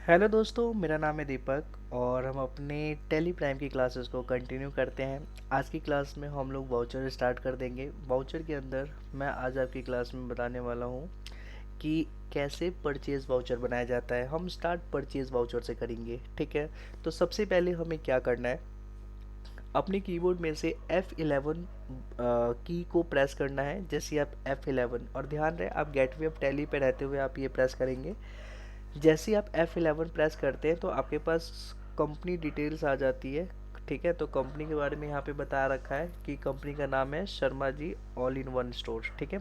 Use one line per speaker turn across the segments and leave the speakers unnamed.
Hello दोस्तों, मेरा नाम है दीपक और हम अपने टेली प्राइम की क्लासेस को कंटिन्यू करते हैं। आज की क्लास में हम लोग वाउचर स्टार्ट कर देंगे। वाउचर के अंदर मैं आज आपकी क्लास में बताने वाला हूँ कि कैसे परचेज़ वाउचर बनाया जाता है। हम स्टार्ट परचेज़ वाउचर से करेंगे, ठीक है। तो सबसे पहले हमें क्या करना है, अपने कीबोर्ड में से F11 की को प्रेस करना है। जैसे आप F11, और ध्यान रहे आप गेटवे ऑफ टैली पे रहते हुए आप ये प्रेस करेंगे। जैसे ही आप F11 प्रेस करते हैं तो आपके पास कंपनी डिटेल्स आ जाती है, ठीक है। तो कंपनी के बारे में यहाँ पे बता रखा है कि कंपनी का नाम है Sharma ji all in one store, ठीक है।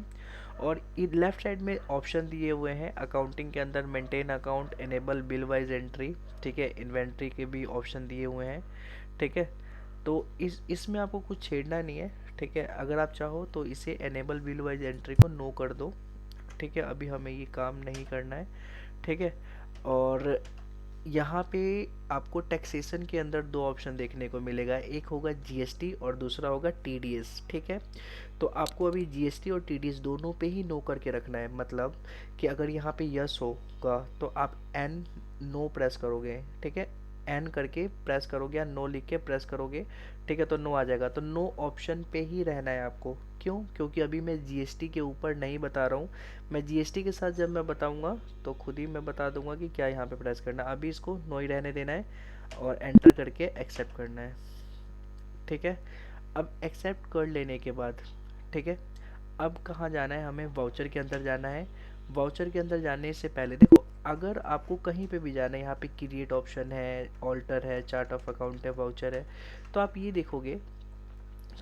और लेफ्ट साइड में ऑप्शन दिए हुए हैं अकाउंटिंग के अंदर, maintain account, enable bill wise entry, ठीक है। इन्वेंट्री के भी ऑप्शन दिए हुए हैं, ठीक है। तो इसमें आपको कुछ छेड़ना नहीं है, ठीक है। अगर आप चाहो तो इसे एनेबल बिल वाइज एंट्री को नो कर दो, ठीक है। अभी हमें ये काम नहीं करना है, ठीक है। और यहाँ पे आपको टैक्सेशन के अंदर दो ऑप्शन देखने को मिलेगा, एक होगा जीएसटी और दूसरा होगा टीडीएस, ठीक है। तो आपको अभी जीएसटी और टीडीएस दोनों पे ही नो करके रखना है। मतलब कि अगर यहाँ पे यस होगा तो आप एन नो प्रेस करोगे, ठीक है। एन करके प्रेस करोगे या नो लिख के प्रेस करोगे, ठीक है, तो नो आ जाएगा। तो नो ऑप्शन पे ही रहना है आपको। क्यों? क्योंकि अभी मैं जीएसटी के ऊपर नहीं बता रहा हूँ। मैं जीएसटी के साथ जब मैं बताऊंगा तो खुद ही मैं बता दूंगा कि क्या यहाँ पे प्रेस करना है। अभी इसको नो ही रहने देना है और एंटर करके एक्सेप्ट करना है, ठीक है। अब एक्सेप्ट कर लेने के बाद, ठीक है, अब कहाँ जाना है, हमें वाउचर के अंदर जाना है। वाउचर के अंदर जाने से पहले देखो, अगर आपको कहीं पे भी जाना है, यहाँ पे क्रिएट ऑप्शन है, ऑल्टर है, चार्ट ऑफ अकाउंट है, वाउचर है, तो आप ये देखोगे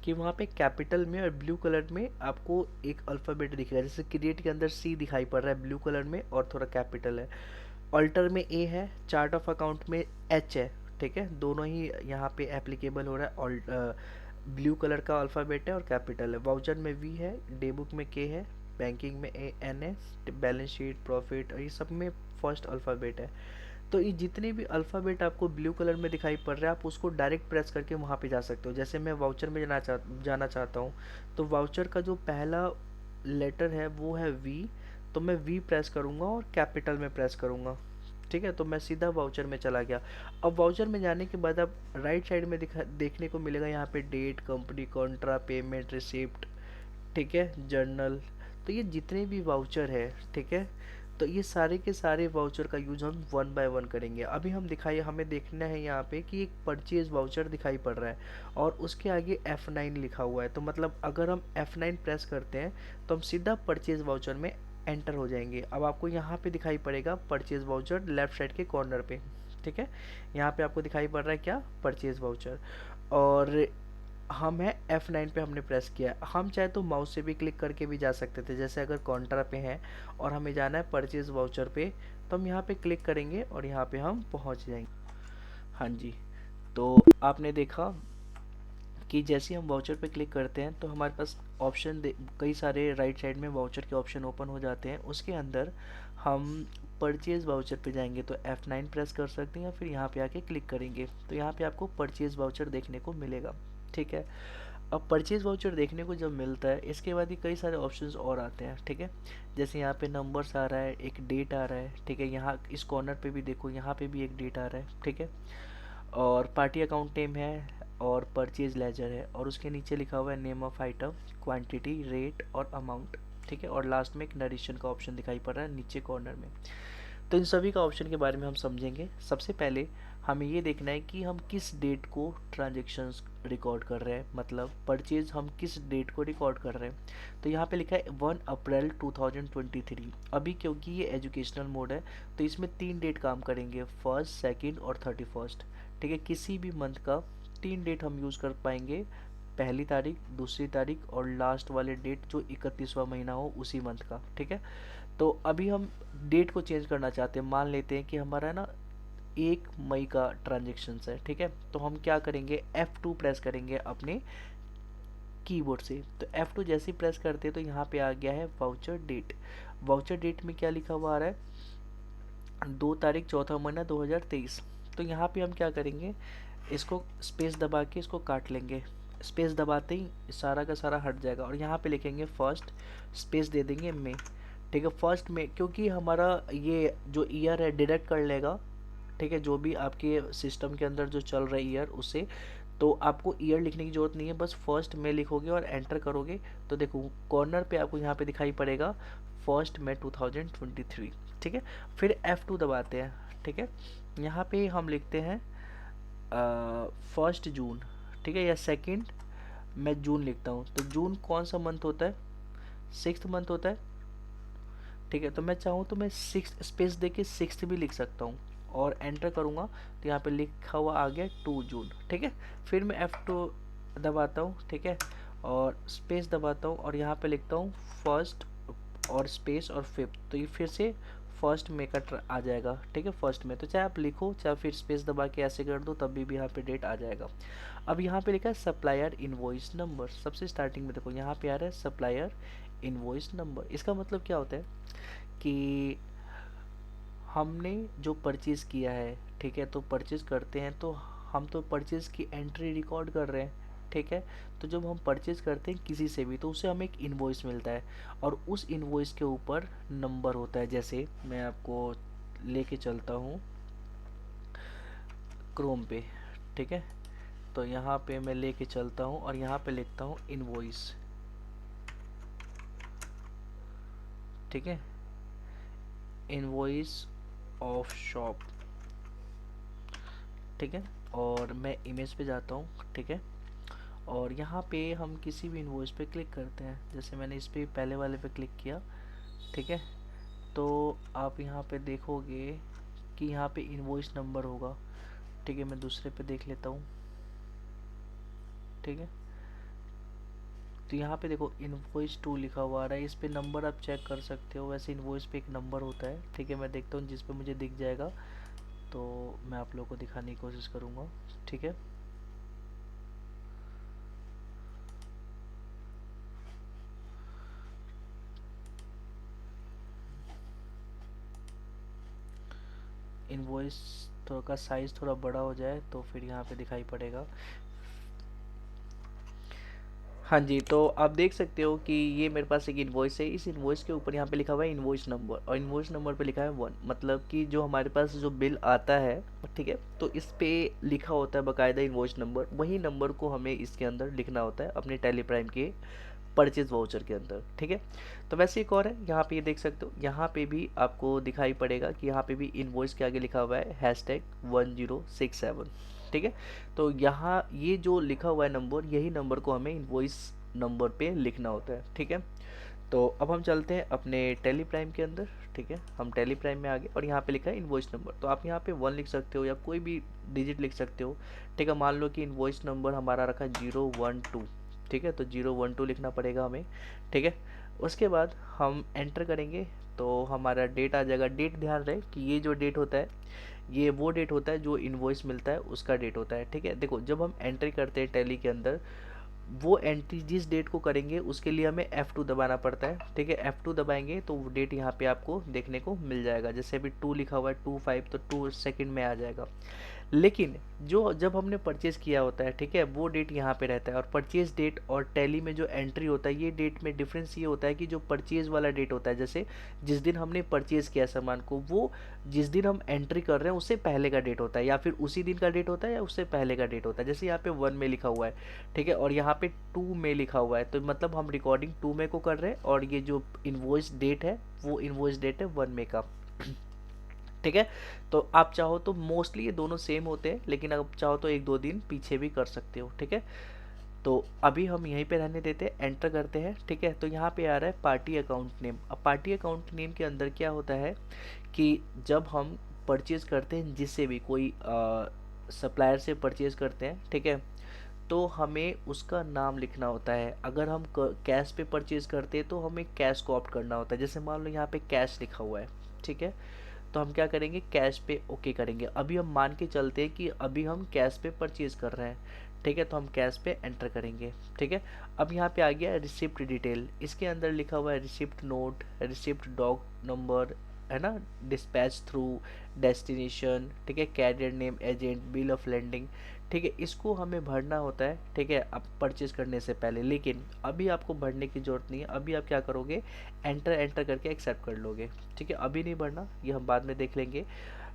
कि वहाँ पे कैपिटल में और ब्लू कलर में आपको एक अल्फ़ाबेट दिखेगा। जैसे क्रिएट के अंदर सी दिखाई पड़ रहा है ब्लू कलर में और थोड़ा कैपिटल है, ऑल्टर में ए है, चार्ट ऑफ अकाउंट में एच है, ठीक है। दोनों ही यहाँ पे एप्लीकेबल हो रहा है। ब्लू कलर का अल्फ़ाबेट है और कैपिटल है। वाउचर में वी है, डे बुक में के है, बैंकिंग में ए एन है, बैलेंस शीट, प्रॉफिट, और ये सब में फर्स्ट अल्फ़ाबेट है। तो ये जितने भी अल्फ़ाबेट आपको ब्लू कलर में दिखाई पड़ रहा है, आप उसको डायरेक्ट प्रेस करके वहाँ पे जा सकते हो। जैसे मैं वाउचर में जाना चाहता हूँ, तो वाउचर का जो पहला लेटर है वो है वी, तो मैं वी प्रेस करूँगा और कैपिटल में प्रेस करूँगा, ठीक है। तो मैं सीधा वाउचर में चला गया। अब वाउचर में जाने के बाद अब राइट साइड में देखने को मिलेगा यहाँ पे date, company, contra, payment, receipt, ठीक है, जर्नल। तो ये जितने भी वाउचर है, ठीक है, तो ये सारे के सारे वाउचर का यूज हम वन बाय वन करेंगे। अभी हम दिखाइए, हमें देखना है यहाँ पे कि एक परचेज वाउचर दिखाई पड़ रहा है और उसके आगे F9 लिखा हुआ है। तो मतलब अगर हम F9 प्रेस करते हैं तो हम सीधा परचेज वाउचर में एंटर हो जाएंगे। अब आपको यहाँ पे दिखाई पड़ेगा परचेज वाउचर लेफ्ट साइड के कॉर्नर पे, ठीक है। यहाँ पे आपको दिखाई पड़ रहा है क्या, परचेज वाउचर। और हम है F9 पे हमने प्रेस किया। हम चाहे तो माउस से भी क्लिक करके भी जा सकते थे। जैसे अगर कॉन्ट्रा पे हैं और हमें जाना है परचेज वाउचर पे, तो हम यहाँ पे क्लिक करेंगे और यहाँ पे हम पहुँच जाएंगे। हाँ जी। तो आपने देखा कि जैसे ही हम वाउचर पे क्लिक करते हैं तो हमारे पास ऑप्शन कई सारे राइट साइड में वाउचर के ऑप्शन ओपन हो जाते हैं। उसके अंदर हम परचेज वाउचर पे जाएंगे तो F9 प्रेस कर सकते हैं या फिर यहाँ पे आके क्लिक करेंगे तो यहाँ पे आपको परचेज वाउचर देखने को मिलेगा, ठीक है। अब परचेज वाउचर देखने को जब मिलता है, इसके बाद ही कई सारे ऑप्शंस और आते हैं, ठीक है। जैसे यहाँ पे नंबर्स आ रहा है, एक डेट आ रहा है, ठीक है। यहाँ इस कॉर्नर पे भी देखो, यहाँ पे भी एक डेट आ रहा है, ठीक है। और पार्टी अकाउंट नेम है और परचेज लेजर है और उसके नीचे लिखा हुआ है name of item, quantity, rate और अमाउंट, ठीक है। और लास्ट में एक नरेशन का ऑप्शन दिखाई पड़ रहा है नीचे कॉर्नर में। तो इन सभी का ऑप्शन के बारे में हम समझेंगे। सबसे पहले हमें ये देखना है कि हम किस डेट को ट्रांजेक्शन्स रिकॉर्ड कर रहे हैं, मतलब परचेज हम किस डेट को रिकॉर्ड कर रहे हैं। तो यहाँ पे लिखा है 1 अप्रैल 2023। अभी क्योंकि ये एजुकेशनल मोड है तो इसमें 3 डेट काम करेंगे, फर्स्ट, सेकंड और 31st, ठीक है। किसी भी मंथ का 3 डेट हम यूज़ कर पाएंगे, पहली तारीख, दूसरी तारीख और लास्ट वाले डेट जो 31वां महीना हो उसी मंथ का, ठीक है। तो अभी हम डेट को चेंज करना चाहते हैं। मान लेते हैं कि हमारा है ना 1 मई का ट्रांजेक्शन है, ठीक है। तो हम क्या करेंगे, F2 प्रेस करेंगे अपने कीबोर्ड से। तो F2 जैसे ही प्रेस करते हैं तो यहाँ पे आ गया है वाउचर डेट। वाउचर डेट में क्या लिखा हुआ आ रहा है, 2 तारीख चौथा महीना 2023। तो यहाँ पे हम क्या करेंगे, इसको स्पेस दबा के इसको काट लेंगे। स्पेस दबाते ही सारा का सारा हट जाएगा और यहाँ पे लिखेंगे फर्स्ट, स्पेस दे देंगे में, ठीक है। फर्स्ट में क्योंकि हमारा ये जो ईयर है डिडक्ट कर लेगा ठीक है, जो भी आपके सिस्टम के अंदर जो चल रहा है ईयर उसे, तो आपको ईयर लिखने की ज़रूरत नहीं है, बस फर्स्ट में लिखोगे और एंटर करोगे तो देखो कॉर्नर पे आपको यहाँ पे दिखाई पड़ेगा 1 मई 2023। ठीक है, फिर F2 दबाते हैं। ठीक है, यहाँ पे हम लिखते हैं 1 जून। ठीक है, या 2, मैं जून लिखता हूँ, तो जून कौन सा मंथ होता है? 6th मंथ होता है। ठीक है, तो मैं चाहूँ तो मैं 6 स्पेस दे के 6 भी लिख सकता हूँ और एंटर करूँगा तो यहाँ पे लिखा हुआ आ गया 2 जून। ठीक है, फिर मैं F2 दबाता हूँ। ठीक है, और स्पेस दबाता हूँ और यहाँ पे लिखता हूँ फर्स्ट और स्पेस और 5th, तो ये फिर से 1 मई का आ जाएगा। ठीक है, 1 मई, तो चाहे आप लिखो चाहे फिर स्पेस दबा के ऐसे कर दो तब भी यहाँ पे डेट आ जाएगा। अब यहाँ पे लिखा है सप्लायर इनवॉइस नंबर, सबसे स्टार्टिंग में देखो यहाँ पे आ रहा है सप्लायर इनवॉइस नंबर। इसका मतलब क्या होता है कि हमने जो परचेज़ किया है, ठीक है, तो परचेज़ करते हैं तो हम तो परचेज़ की एंट्री रिकॉर्ड कर रहे हैं। ठीक है, तो जब हम परचेज़ करते हैं किसी से भी तो उसे हमें एक इनवॉइस मिलता है और उस इनवॉइस के ऊपर नंबर होता है। जैसे मैं आपको लेके चलता हूँ क्रोम पे। ठीक है, तो यहाँ पे मैं लेके चलता हूँ और यहाँ पे लिखता हूँ इनवॉइस। ठीक है, इनवॉइस ऑफ शॉप। ठीक है, और मैं इमेज पे जाता हूँ। ठीक है, और यहाँ पे हम किसी भी इनवॉइस पे क्लिक करते हैं, जैसे मैंने इस पे पहले वाले पे क्लिक किया। ठीक है, तो आप यहाँ पे देखोगे कि यहाँ पे इनवॉइस नंबर होगा। ठीक है, मैं दूसरे पे देख लेता हूँ। ठीक है, तो यहाँ पे देखो इनवॉइस 2 लिखा हुआ आ रहा है, इस पे नंबर आप चेक कर सकते हो। वैसे इनवॉइस पे एक नंबर होता है। ठीक है, मैं देखता हूँ जिस पे मुझे दिख जाएगा तो मैं आप लोगों को दिखाने की कोशिश करूँगा। ठीक है, इनवॉइस थोड़ा का साइज़ थोड़ा बड़ा हो जाए तो फिर यहाँ पे दिखाई पड़ेगा। हाँ जी, तो आप देख सकते हो कि ये मेरे पास एक इनवॉइस है। इस इनवॉइस के ऊपर यहाँ पे लिखा हुआ है इनवॉइस नंबर और इनवॉइस नंबर पे लिखा है 1, मतलब कि जो हमारे पास जो बिल आता है, ठीक है, तो इस पे लिखा होता है बाकायदा इनवॉइस नंबर। वही नंबर को हमें इसके अंदर लिखना होता है अपने टेली प्राइम के परचेज वाउचर के अंदर। ठीक है, तो वैसे एक और है, यहाँ पे ये देख सकते हो, यहाँ पे भी आपको दिखाई पड़ेगा कि यहाँ पे भी इनवॉइस के आगे लिखा हुआ है #1067। ठीक है, तो यहाँ ये जो लिखा हुआ है नंबर, यही नंबर को हमें इनवॉइस नंबर पे लिखना होता है। ठीक है, तो अब हम चलते हैं अपने टेली प्राइम के अंदर। ठीक है, हम टेली प्राइम में आ गए और यहाँ पे लिखा है इनवॉइस नंबर, तो आप यहाँ पे 1 लिख सकते हो या कोई भी डिजिट लिख सकते हो। ठीक है, मान लो कि इनवॉइस नंबर हमारा रखा 012। ठीक है, तो 012 लिखना पड़ेगा हमें। ठीक है, उसके बाद हम एंटर करेंगे तो हमारा डेट आ जाएगा। डेट ध्यान रहे कि ये जो डेट होता है ये वो डेट होता है जो इनवॉइस मिलता है उसका डेट होता है। ठीक है, देखो जब हम एंट्री करते हैं टैली के अंदर, वो एंट्री जिस डेट को करेंगे उसके लिए हमें F2 दबाना पड़ता है। ठीक है, F2 दबाएंगे तो वो डेट यहाँ पे आपको देखने को मिल जाएगा। जैसे अभी 2 लिखा हुआ है 25, तो 2 सेकंड में आ जाएगा। लेकिन जो जब हमने परचेज़ किया होता है, ठीक है, वो डेट यहाँ पे रहता है। और परचेज़ डेट और टैली में जो एंट्री होता है, ये डेट में डिफरेंस ये होता है कि जो परचेज़ वाला डेट होता है, जैसे जिस दिन हमने परचेज़ किया सामान को, वो जिस दिन हम एंट्री कर रहे हैं उससे पहले का डेट होता है, या फिर उसी दिन का डेट होता है या उससे पहले का डेट होता है। जैसे यहाँ पे 1 में लिखा हुआ है, ठीक है, और यहाँ पे 2 में लिखा हुआ है, तो मतलब हम रिकॉर्डिंग 2 में को कर रहे हैं और ये जो इनवॉइस डेट है वो इनवॉइस डेट है 1 में का। ठीक है, तो आप चाहो तो मोस्टली ये दोनों सेम होते हैं, लेकिन आप चाहो तो 1-2 दिन पीछे भी कर सकते हो। ठीक है, तो अभी हम यहीं पे रहने देते हैं, एंटर करते हैं। ठीक है, तो यहाँ पे आ रहा है पार्टी अकाउंट नेम। अब पार्टी अकाउंट नेम के अंदर क्या होता है कि जब हम परचेज़ करते हैं जिससे भी कोई सप्लायर से परचेज़ करते हैं, ठीक है, तो हमें उसका नाम लिखना होता है। अगर हम कैश पे परचेज़ करते हैं तो हमें कैश को ऑप्ट करना होता है। जैसे मान लो यहाँ पे कैश लिखा हुआ है, ठीक है, तो हम क्या करेंगे, कैश पे ओके करेंगे। अभी हम मान के चलते हैं कि अभी हम कैश पे परचेज़ कर रहे हैं। ठीक है, तो हम कैश पे एंटर करेंगे। ठीक है, अब यहाँ पे आ गया रिसिप्ट डिटेल। इसके अंदर लिखा हुआ है receipt note, receipt dock number, है ना, डिस्पैच थ्रू, डेस्टिनेशन, ठीक है, carrier name, agent, bill of landing. ठीक है, इसको हमें भरना होता है। ठीक है, अब परचेज करने से पहले, लेकिन अभी आपको भरने की ज़रूरत नहीं है। अभी आप क्या करोगे, एंटर एंटर करके एक्सेप्ट कर लोगे। ठीक है, अभी नहीं भरना, ये हम बाद में देख लेंगे।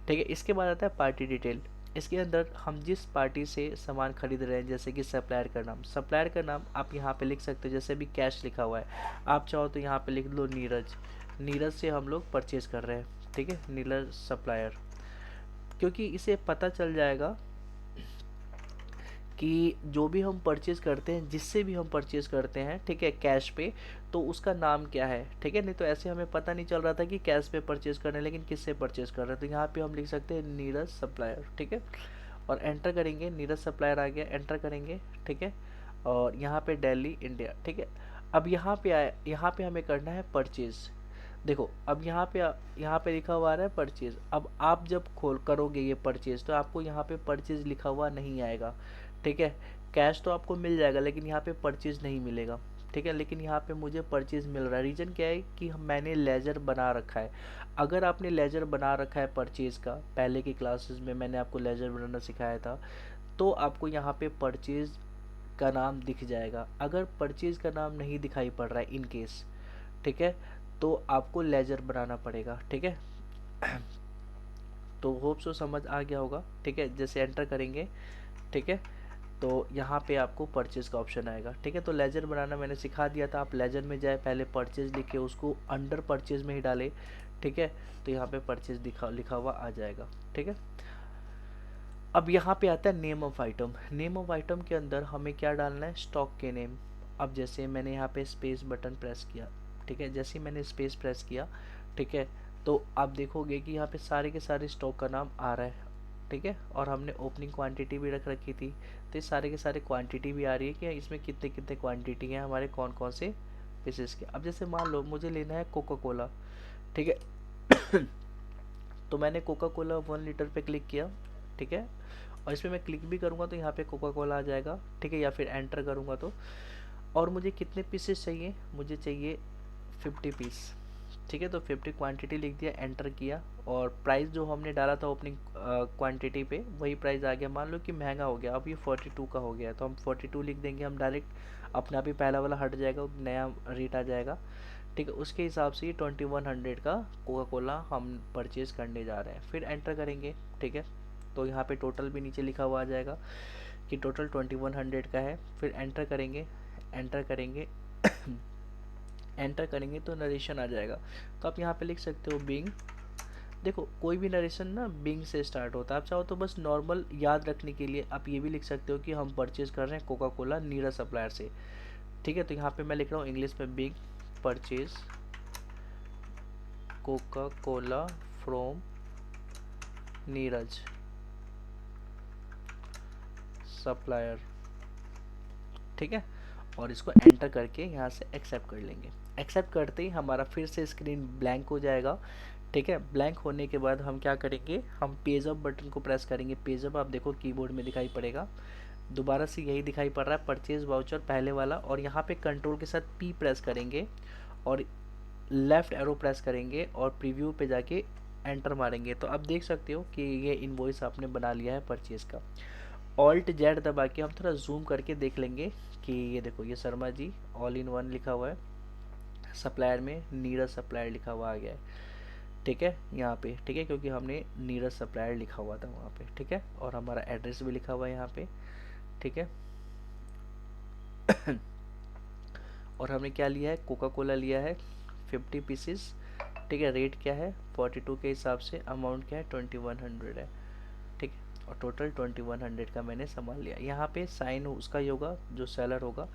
ठीक है। इसके बाद आता है पार्टी डिटेल। इसके अंदर हम जिस पार्टी से सामान खरीद रहे हैं, जैसे कि सप्लायर का नाम, सप्लायर का नाम आप यहाँ पे लिख सकते हो, जैसे अभी कैश लिखा हुआ है, आप चाहो तो यहाँ पे लिख लो नीरज। नीरज से हम लोग परचेज कर रहे हैं, ठीक है, नीरज सप्लायर। क्योंकि इसे पता चल जाएगा कि जो भी हम परचेज़ करते हैं, जिससे भी हम परचेज़ करते हैं, ठीक है, कैश पे, तो उसका नाम क्या है, ठीक है। नहीं तो ऐसे हमें पता नहीं चल रहा था कि कैश पे परचेज़ कर रहे हैं लेकिन किससे परचेज़ कर रहे हैं। तो यहाँ पे हम लिख सकते हैं नीरज सप्लायर, ठीक है, और एंटर करेंगे। नीरज सप्लायर आ गया, एंटर करेंगे, ठीक है, और यहाँ पे दिल्ली इंडिया, ठीक है। अब यहाँ पे आए, यहाँ पे हमें करना है परचेज़। देखो अब यहाँ पे लिखा हुआ आ रहा है परचेज़। अब आप जब खोल करोगे ये परचेज़, तो आपको यहाँ पे परचेज़ लिखा हुआ नहीं आएगा, ठीक है। कैश तो आपको मिल जाएगा लेकिन यहाँ पे परचेज़ नहीं मिलेगा, ठीक है। लेकिन यहाँ पे मुझे परचेज़ मिल रहा है। रीज़न क्या है कि मैंने लेजर बना रखा है। अगर आपने लेजर बना रखा है परचेज़ का, पहले की क्लासेस में मैंने आपको लेजर बनाना सिखाया था, तो आपको यहाँ पे परचेज़ का नाम दिख जाएगा। अगर परचेज़ का नाम नहीं दिखाई पड़ रहा है इन केस, ठीक है, तो आपको लेजर बनाना पड़ेगा, ठीक है। तो होप सो समझ आ गया होगा, ठीक है। जैसे एंटर करेंगे, ठीक है, तो यहाँ पे आपको परचेज़ का ऑप्शन आएगा, ठीक है। तो लेजर बनाना मैंने सिखा दिया था, आप लेजर में जाए, पहले परचेज़ लिख के उसको अंडर परचेज़ में ही डाले, ठीक है। तो यहाँ पे परचेज़ लिखा हुआ आ जाएगा, ठीक है। अब यहाँ पे आता है name of item. Name of item के अंदर हमें क्या डालना है, स्टॉक के नेम। अब जैसे मैंने यहाँ पे स्पेस बटन प्रेस किया, ठीक है, जैसे ही मैंने स्पेस प्रेस किया, ठीक है, तो आप देखोगे कि यहाँ पे सारे के सारे स्टॉक का नाम आ रहा है, ठीक है। और हमने ओपनिंग क्वांटिटी भी रख रखी थी, तो ये सारे के सारे क्वांटिटी भी आ रही है कि इसमें कितने कितने क्वांटिटी हैं हमारे, कौन कौन से पीसेस के। अब जैसे मान लो मुझे लेना है कोका कोला, ठीक है। तो मैंने कोका कोला 1 लीटर पे क्लिक किया, ठीक है, और इसमें मैं क्लिक भी करूँगा तो यहाँ पे कोका कोला आ जाएगा, ठीक है, या फिर एंटर करूँगा तो। और मुझे कितने पीसेस चाहिए, मुझे चाहिए 50 पीस, ठीक है। तो 50 क्वांटिटी लिख दिया, एंटर किया, और प्राइस जो हमने डाला था ओपनिंग क्वांटिटी पे वही प्राइस आ गया। मान लो कि महंगा हो गया, अब ये 42 का हो गया, तो हम 42 लिख देंगे, हम डायरेक्ट अपने आप ही पहला वाला हट जाएगा, नया रेट आ जाएगा, ठीक है। उसके हिसाब से ये 2100 का कोका कोला हम परचेज़ करने जा रहे हैं। फिर एंटर करेंगे, ठीक है, तो यहाँ पे टोटल भी नीचे लिखा हुआ आ जाएगा कि टोटल 2100 का है। फिर एंटर करेंगे, एंटर करेंगे, एंटर करेंगे तो नरेशन आ जाएगा। तो आप यहाँ पे लिख सकते हो बिंग। देखो कोई भी नरेशन ना बिंग से स्टार्ट होता है। आप चाहो तो बस नॉर्मल याद रखने के लिए आप ये भी लिख सकते हो कि हम परचेज़ कर रहे हैं कोका कोला नीरज सप्लायर से, ठीक है। तो यहाँ पे मैं लिख रहा हूँ इंग्लिश में, big purchase Coca Cola from Neeraj supplier, ठीक है। और इसको एंटर करके यहाँ से एक्सेप्ट कर लेंगे। एक्सेप्ट करते ही हमारा फिर से स्क्रीन ब्लैंक हो जाएगा, ठीक है। ब्लैंक होने के बाद हम क्या करेंगे, हम पेज अप बटन को प्रेस करेंगे। पेज अप आप देखो कीबोर्ड में दिखाई पड़ेगा, दोबारा से यही दिखाई पड़ रहा है, परचेज वाउचर पहले वाला, और यहाँ पे कंट्रोल के साथ पी प्रेस करेंगे और लेफ़्ट एरो प्रेस करेंगे और प्रीव्यू पे जाके एंटर मारेंगे। तो आप देख सकते हो कि ये इनवॉइस आपने बना लिया है परचेज़ का। ऑल्ट जेड दबा के हम थोड़ा जूम करके देख लेंगे कि ये देखो, ये Sharma ji all in one लिखा हुआ है, सप्लायर में नीरज सप्लायर लिखा हुआ आ गया है, ठीक है, यहाँ पे, ठीक है, क्योंकि हमने नीरज सप्लायर लिखा हुआ था वहाँ पे, ठीक है। और हमारा एड्रेस भी लिखा हुआ है यहाँ पे, ठीक है। और हमने क्या लिया है, कोका कोला लिया है 50 पीसेस, ठीक है। रेट क्या है 42 के हिसाब से, अमाउंट क्या है 2100 है, ठीक है। और टोटल 2100 का मैंने सामान लिया। यहाँ पे साइन उसका ही होगा जो सेलर होगा,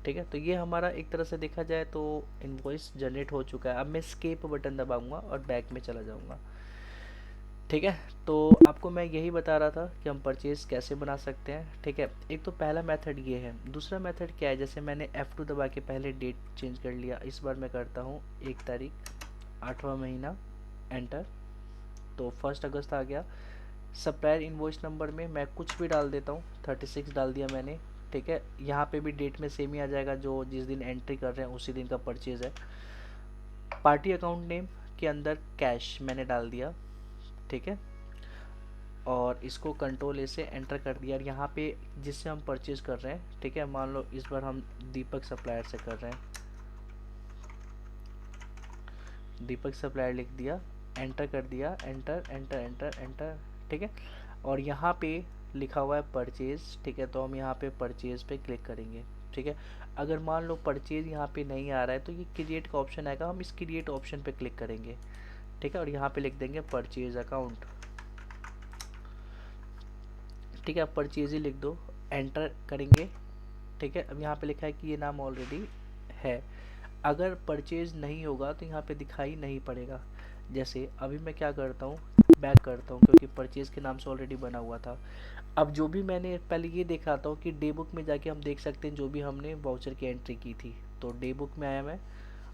ठीक है। तो ये हमारा एक तरह से देखा जाए तो इनवॉइस जनरेट हो चुका है। अब मैं स्केप बटन दबाऊंगा और बैक में चला जाऊंगा, ठीक है। तो आपको मैं यही बता रहा था कि हम परचेज़ कैसे बना सकते हैं, ठीक है। एक तो पहला मेथड ये है। दूसरा मेथड क्या है, जैसे मैंने F2 दबा के पहले डेट चेंज कर लिया, इस बार मैं करता हूँ 1 तारीख 8वां महीना, एंटर, तो 1 अगस्त आ गया। सप्लायर इनवॉइस नंबर में मैं कुछ भी डाल देता हूँ, 36 डाल दिया मैंने, ठीक है। यहाँ पे भी डेट में सेम ही आ जाएगा, जो जिस दिन एंट्री कर रहे हैं उसी दिन का परचेज़ है। पार्टी अकाउंट नेम के अंदर कैश मैंने डाल दिया, ठीक है। और इसको कंट्रोल ए से एंटर कर दिया। और यहाँ पे जिससे हम परचेज कर रहे हैं, ठीक है, मान लो इस बार हम दीपक सप्लायर से कर रहे हैं, दीपक सप्लायर लिख दिया, एंटर कर दिया, एंटर एंटर एंटर एंटर, ठीक है। और यहाँ पे लिखा हुआ है परचेज़, ठीक है, तो हम यहाँ पे परचेज़ पे क्लिक करेंगे, ठीक है। अगर मान लो परचेज़ यहाँ पे नहीं आ रहा है तो ये क्रिएट का ऑप्शन आएगा, हम इस क्रिएट ऑप्शन पे क्लिक करेंगे, ठीक है, और यहाँ पे लिख देंगे परचेज़ अकाउंट, ठीक है। अब परचेज़ ही लिख दो, एंटर करेंगे, ठीक है। अब यहाँ पे लिखा है कि ये नाम ऑलरेडी है। अगर परचेज नहीं होगा तो यहाँ पे दिखाई नहीं पड़ेगा। जैसे अभी मैं क्या करता हूँ, बैक करता हूँ क्योंकि परचेज के नाम से ऑलरेडी बना हुआ था। अब जो भी मैंने पहले ये दिखाता हूँ कि डे बुक में जाके हम देख सकते हैं जो भी हमने वाउचर की एंट्री की थी। तो डे बुक में आया मैं,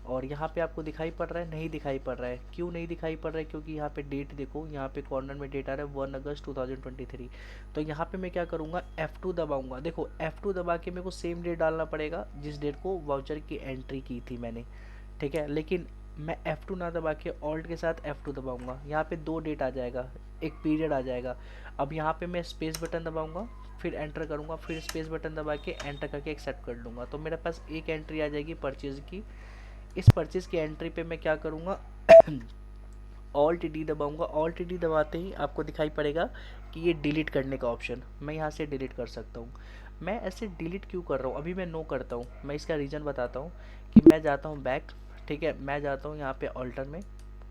और यहाँ पे आपको दिखाई पड़ रहा है, नहीं दिखाई पड़ रहा है। क्यों नहीं दिखाई पड़ रहा है? क्योंकि यहाँ पे डेट देखो, यहाँ पे कॉर्नर में डेट आ रहा है 1 अगस्त 2023। तो यहाँ पे मैं क्या करूँगा, F2 दबाऊंगा। देखो F2 दबा के मेरे को सेम डेट डालना पड़ेगा जिस डेट को वाउचर की एंट्री की थी मैंने, ठीक है। लेकिन मैं F2 ना दबा के ऑल्ट के साथ F2 दबाऊंगा, यहाँ पे 2 डेट आ जाएगा, एक पीरियड आ जाएगा। अब यहाँ पे मैं स्पेस बटन दबाऊंगा, फिर एंटर करूँगा, फिर स्पेस बटन दबा के एंटर करके एक्सेप्ट कर लूँगा, तो मेरे पास एक एंट्री आ जाएगी परचेज की। इस परचेज की एंट्री पे मैं क्या करूँगा, ऑल्ट डी दबाऊंगा। ऑल्ट डी दबाते ही आपको दिखाई पड़ेगा कि ये डिलीट करने का ऑप्शन, मैं यहाँ से डिलीट कर सकता हूँ। मैं ऐसे डिलीट क्यों कर रहा हूँ, अभी मैं नो करता हूँ, मैं इसका रीज़न बताता हूँ कि मैं जाता हूँ बैक, ठीक है, मैं जाता हूँ यहाँ पे ऑल्टर में,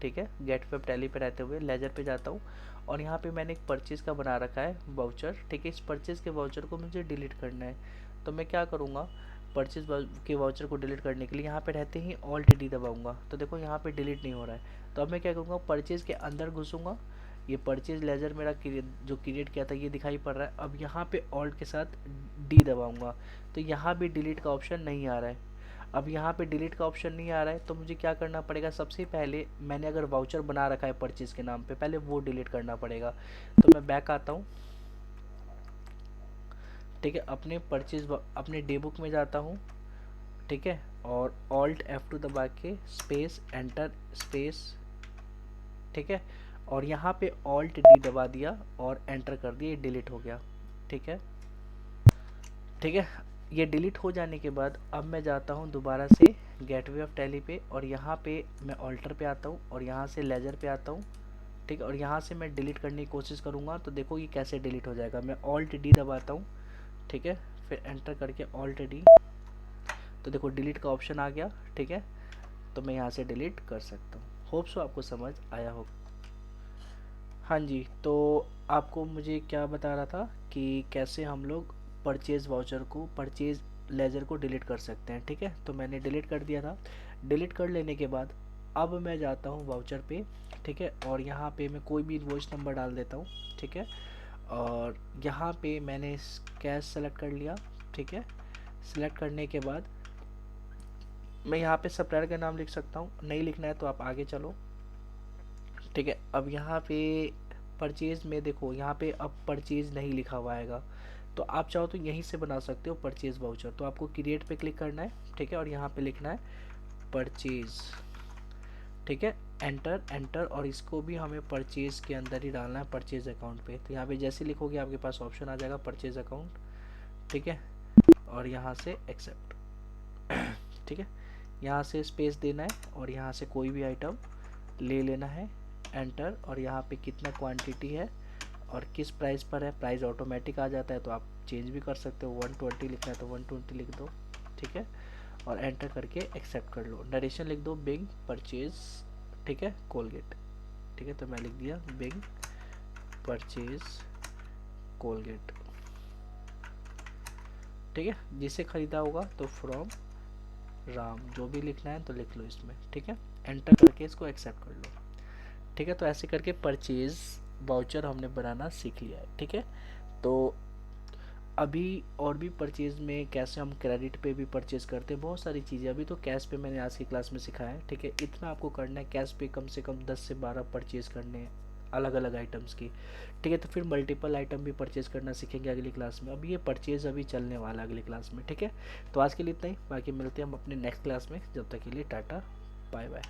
ठीक है, गेट वेब टैली पे रहते हुए लेजर पे जाता हूँ, और यहाँ पे मैंने एक परचेज़ का बना रखा है वाउचर, ठीक है। इस परचेज़ के वाउचर को मुझे डिलीट करना है, तो मैं क्या करूँगा, परचेज के वाउचर को डिलीट करने के लिए यहाँ पे रहते ही ऑल्ट डी दबाऊंगा। तो देखो यहाँ पे डिलीट नहीं हो रहा है। तो अब मैं क्या करूँगा, परचेज के अंदर घुसूँगा, ये परचेज लेजर मेरा जो क्रिएट किया था ये दिखाई पड़ रहा है। अब यहाँ पे ऑल्ट के साथ डी दबाऊंगा, तो यहाँ भी डिलीट का ऑप्शन नहीं आ रहा है। अब यहाँ पे डिलीट का ऑप्शन नहीं आ रहा है तो मुझे क्या करना पड़ेगा, सबसे पहले मैंने अगर वाउचर बना रखा है परचेज के नाम पे, पहले वो डिलीट करना पड़ेगा। तो मैं बैक आता हूँ, ठीक है, अपने परचेज अपने डे बुक में जाता हूँ, ठीक है, और ऑल्ट F2 दबा के स्पेस एंटर स्पेस, ठीक है, और यहाँ पे ऑल्ट डी दबा दिया और एंटर कर दिया, ये डिलीट हो गया, ठीक है, ठीक है। ये डिलीट हो जाने के बाद अब मैं जाता हूँ दोबारा से गेटवे ऑफ टैली पे, और यहाँ पे मैं ऑल्टर पे आता हूँ और यहाँ से लेजर पे आता हूँ, ठीक है, और यहाँ से मैं डिलीट करने की कोशिश करूँगा। तो देखो ये कैसे डिलीट हो जाएगा, मैं ऑल्ट डी दबाता हूँ, ठीक है, फिर एंटर करके ऑल्ट डी, तो देखो डिलीट का ऑप्शन आ गया, ठीक है। तो मैं यहाँ से डिलीट कर सकता हूँ। होप सो आपको समझ आया हो। हाँ जी, तो आपको मुझे क्या बता रहा था कि कैसे हम लोग परचेज़ वाउचर को, परचेज़ लेजर को डिलीट कर सकते हैं, ठीक है। तो मैंने डिलीट कर दिया था। डिलीट कर लेने के बाद अब मैं जाता हूँ वाउचर पे, ठीक है, और यहाँ पे मैं कोई भी इनवॉइस नंबर डाल देता हूँ, ठीक है, और यहाँ पे मैंने कैश सेलेक्ट कर लिया, ठीक है। सेलेक्ट करने के बाद मैं यहाँ पे सप्लायर का नाम लिख सकता हूँ, नहीं लिखना है तो आप आगे चलो, ठीक है। अब यहाँ पे परचेज में देखो, यहाँ पे अब परचेज नहीं लिखा हुआ आएगा, तो आप चाहो तो यहीं से बना सकते हो परचेज वाउचर। तो आपको क्रिएट पे क्लिक करना है, ठीक है, और यहाँ पे लिखना है परचेज, ठीक है, एंटर एंटर, और इसको भी हमें परचेज के अंदर ही डालना है, परचेज अकाउंट पे। तो यहाँ पे जैसे लिखोगे आपके पास ऑप्शन आ जाएगा परचेज अकाउंट, ठीक है, और यहाँ से एक्सेप्ट, ठीक है, यहाँ से स्पेस देना है और यहाँ से कोई भी आइटम ले लेना है, एंटर, और यहाँ पे कितना क्वांटिटी है और किस प्राइस पर है, प्राइस ऑटोमेटिक आ जाता है, तो आप चेंज भी कर सकते हो, 120 लिखना है तो 120 लिख दो, ठीक है, और एंटर करके एक्सेप्ट कर लो। नरेशन लिख दो बिग परचेज, ठीक है, कोलगेट, ठीक है, तो मैं लिख दिया बिग परचेज कोलगेट, ठीक है। जिसे ख़रीदा होगा तो फ्रॉम राम, जो भी लिखना है तो लिख लो इसमें, ठीक है, एंटर करके इसको एक्सेप्ट कर लो, ठीक है। तो ऐसे करके परचेज वाउचर हमने बनाना सीख लिया है, ठीक है। तो अभी और भी परचेज़ में कैसे हम क्रेडिट पे भी परचेज़ करते हैं, बहुत सारी चीज़ें। अभी तो कैश पे मैंने आज की क्लास में सिखाया है, ठीक है। इतना आपको करना है, कैश पे कम से कम 10 से 12 परचेज़ करने हैं अलग अलग आइटम्स की, ठीक है। तो फिर मल्टीपल आइटम भी परचेज़ करना सीखेंगे अगली क्लास में। अभी ये परचेज़ अभी चलने वाला है अगली क्लास में, ठीक है। तो आज के लिए इतना ही, बाकी मिलते हैं हम अपने नेक्स्ट क्लास में। जब तक के लिए टाटा बाय बाय।